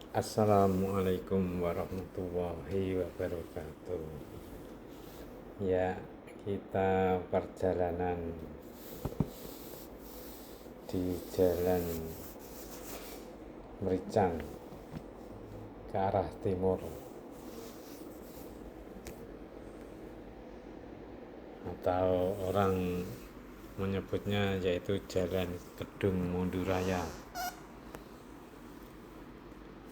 Assalamualaikum warahmatullahi wabarakatuh. Ya, kita perjalanan di jalan Mericang ke arah timur, atau orang menyebutnya yaitu jalan Kedung Munduraya,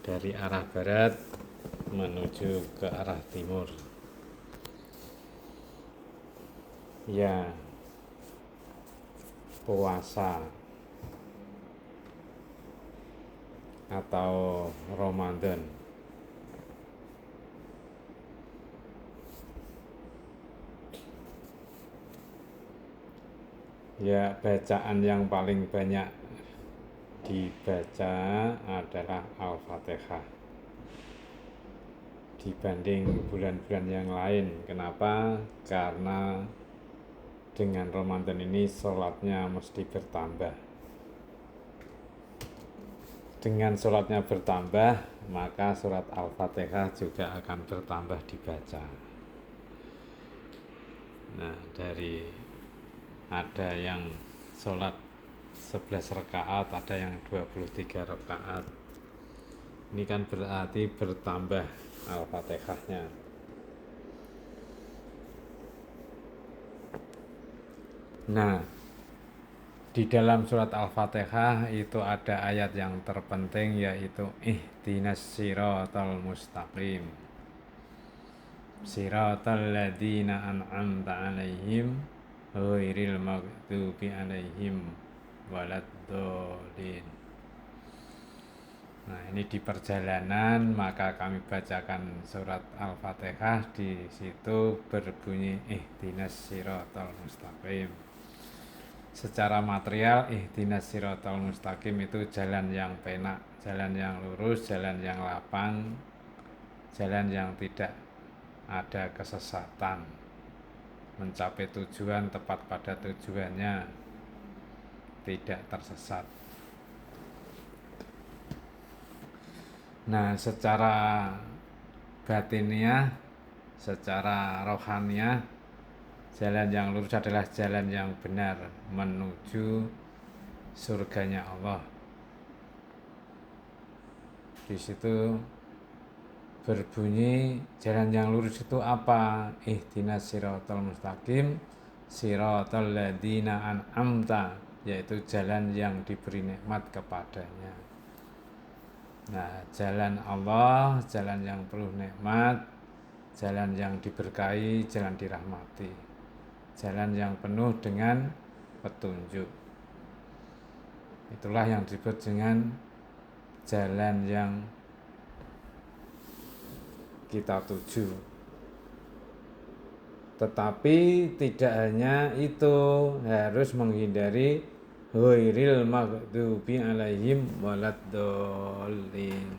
dari arah barat menuju ke arah timur. Ya, puasa atau Ramadan. Ya, bacaan yang paling banyak dibaca adalah Al-Fatihah dibanding bulan-bulan yang lain. Kenapa? Karena dengan Ramadan ini sholatnya mesti bertambah. Dengan sholatnya bertambah, maka surat Al-Fatihah juga akan bertambah dibaca. Nah, dari ada yang sholat 11 rakaat, ada yang 23 rakaat. Ini kan berarti bertambah Al-Fatihahnya. Nah, di dalam surat Al-Fatihah itu ada ayat yang terpenting, yaitu ihdinas siratal mustaqim, siratal ladzina an'amta alaihim ghairil maghdubi alaihim waladdallin. Nah, ini di perjalanan maka kami bacakan surat Al-Fatihah, di situ berbunyi ihdinas siratal mustaqim. Secara material ihdinas siratal mustaqim itu jalan yang penak, jalan yang lurus, jalan yang lapang, jalan yang tidak ada kesesatan, mencapai tujuan tepat pada tujuannya, tidak tersesat. Nah, secara batiniah, secara rohaniah, jalan yang lurus adalah jalan yang benar menuju surganya Allah. Di situ berbunyi jalan yang lurus itu apa? Ihdinas siratal mustaqim, siratal ladzina an'amta, yaitu jalan yang diberi nikmat kepadanya. Nah, jalan Allah, jalan yang penuh nikmat, jalan yang diberkahi, jalan dirahmati, jalan yang penuh dengan petunjuk. Itulah yang disebut dengan jalan yang kita tuju. Tetapi tidak hanya itu, harus menghindari ghairil maghdubi alaihim waladdallin.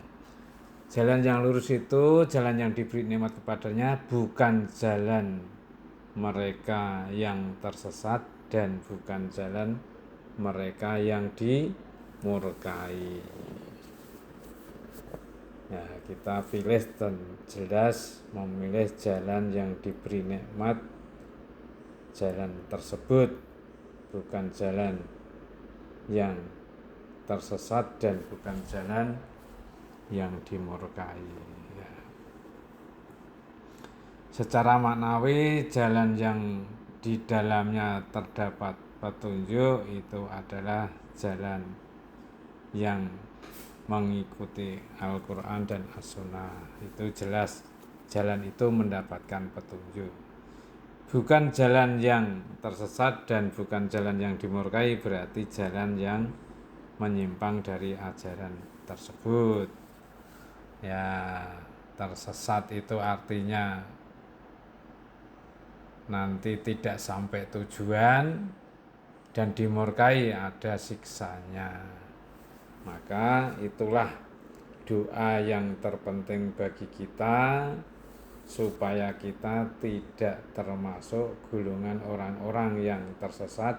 Jalan yang lurus itu jalan yang diberi nikmat kepadanya, bukan jalan mereka yang tersesat dan bukan jalan mereka yang dimurkai. Ya, kita pilih dan jelas memilih jalan yang diberi nikmat, jalan tersebut bukan jalan yang tersesat dan bukan jalan yang dimurkai. Ya. Secara maknawi, jalan yang di dalamnya terdapat petunjuk itu adalah jalan yang mengikuti Al-Quran dan As-Sunnah. Itu jelas jalan itu mendapatkan petunjuk. Bukan jalan yang tersesat dan bukan jalan yang dimurkai, berarti jalan yang menyimpang dari ajaran tersebut. Ya, tersesat itu artinya nanti tidak sampai tujuan, dan dimurkai ada siksanya. Maka itulah doa yang terpenting bagi kita, supaya kita tidak termasuk golongan orang-orang yang tersesat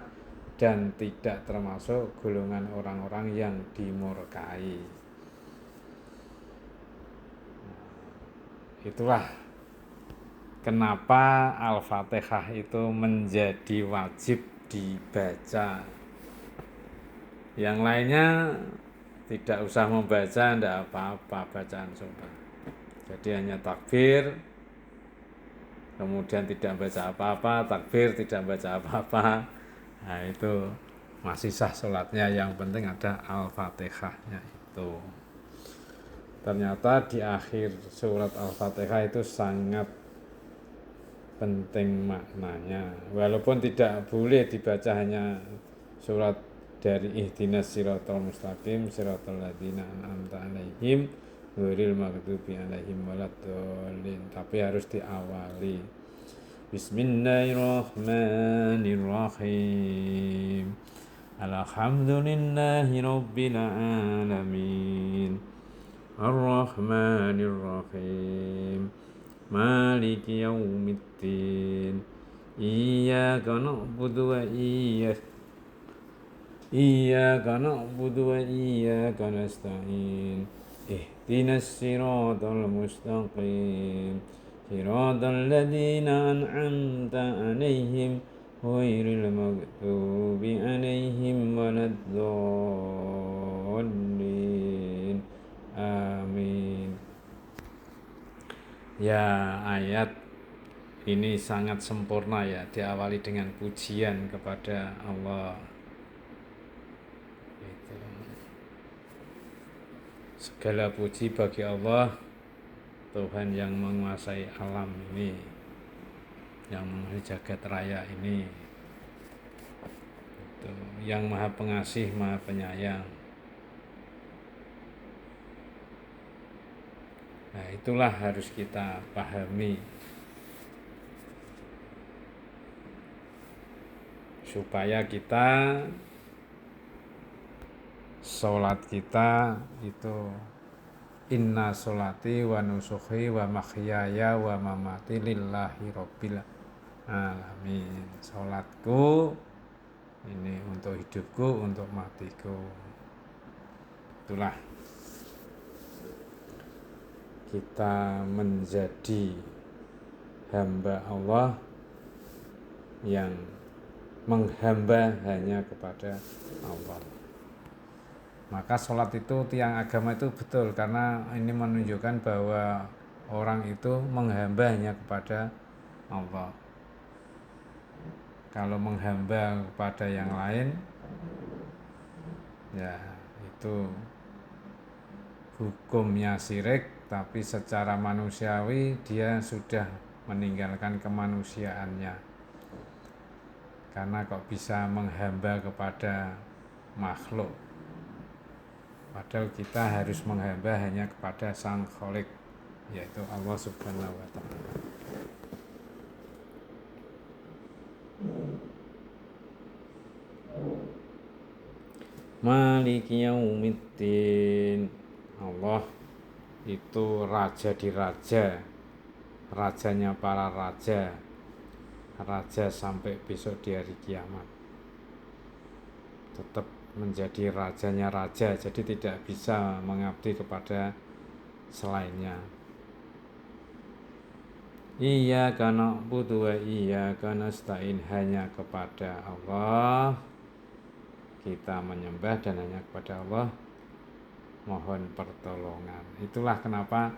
dan tidak termasuk golongan orang-orang yang dimurkai. Itulah kenapa Al-Fatihah itu menjadi wajib dibaca. Yang lainnya tidak usah membaca, tidak apa-apa bacaan sunnah. Jadi hanya takbir, kemudian tidak baca apa-apa, takbir tidak baca apa-apa. Nah itu masih sah sholatnya, yang penting ada Al-Fatihahnya itu. Ternyata di akhir surat Al-Fatihah itu sangat penting maknanya. Walaupun tidak boleh dibaca hanya surat dari ihdinas siratal mustaqim siratal ladzina an'amta 'alaihim ghairil maghdubi 'alaihim waladdallin, tapi harus diawali Bismillahirrahmanirrahim. Alhamdulillahi rabbil alamin. Ar-Rahmanir-Rahim. Maliki yaumiddin. Iyyaka na'budu wa iyyaka nasta'in. Ihdinas siratal mustaqim. Siratal ladzina an'amta 'alaihim ghairil maghdubi 'alaihim waladdallin. Amin. Ya, ayat ini sangat sempurna ya, diawali dengan pujian kepada Allah. Itu. Segala puji bagi Allah, Tuhan yang menguasai alam ini, yang menguasai jagat raya ini, itu, yang maha pengasih, maha penyayang. Nah itulah harus kita pahami supaya kita sholat kita itu inna sholati wa nusuki wa mahyaya wa mamati lillahi rabbil alamin. Sholatku ini untuk hidupku, untuk matiku. Itulah kita menjadi hamba Allah yang menghamba hanya kepada Allah. Maka sholat itu tiang agama itu betul, karena ini menunjukkan bahwa orang itu menghamba hanya kepada Allah. Kalau menghamba kepada yang lain, ya itu hukumnya syirik, tapi secara manusiawi dia sudah meninggalkan kemanusiaannya. Karena kok bisa menghamba kepada makhluk, padahal kita harus menghamba hanya kepada Sang Khalik, yaitu Allah Subhanahu wa Ta'ala. Maliki yaumiddin. Allah itu raja di raja, rajanya para raja, raja sampai besok di hari kiamat. Tetap menjadi rajanya raja, jadi tidak bisa mengabdi kepada selainnya. Iyyaka na'budu wa iyyaka nasta'in, hanya kepada Allah kita menyembah dan hanya kepada Allah mohon pertolongan. Itulah kenapa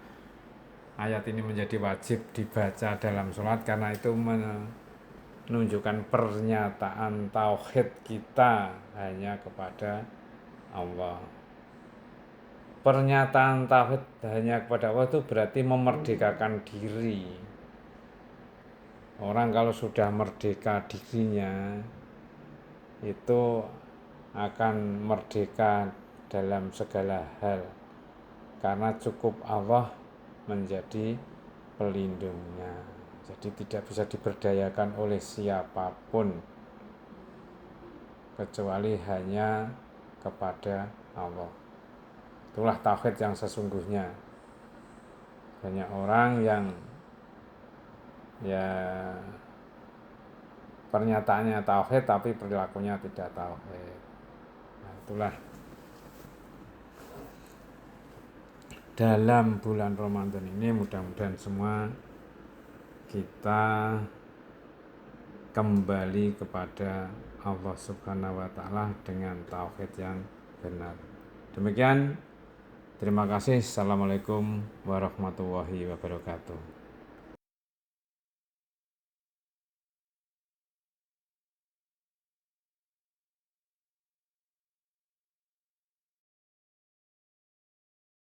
ayat ini menjadi wajib dibaca dalam sholat, karena itu menunjukkan pernyataan tauhid kita hanya kepada Allah. Pernyataan tauhid hanya kepada Allah itu berarti memerdekakan diri. Orang kalau sudah merdeka dirinya, itu akan merdeka dalam segala hal, karena cukup Allah menjadi pelindungnya. Jadi tidak bisa diberdayakan oleh siapapun kecuali hanya kepada Allah. Itulah tauhid yang sesungguhnya. Banyak orang yang ya pernyataannya tauhid tapi perilakunya tidak tauhid. Nah, itulah dalam bulan Ramadan ini mudah-mudahan semua kita kembali kepada Allah Subhanahu wa taala dengan tauhid yang benar. Demikian, terima kasih. Assalamualaikum warahmatullahi wabarakatuh.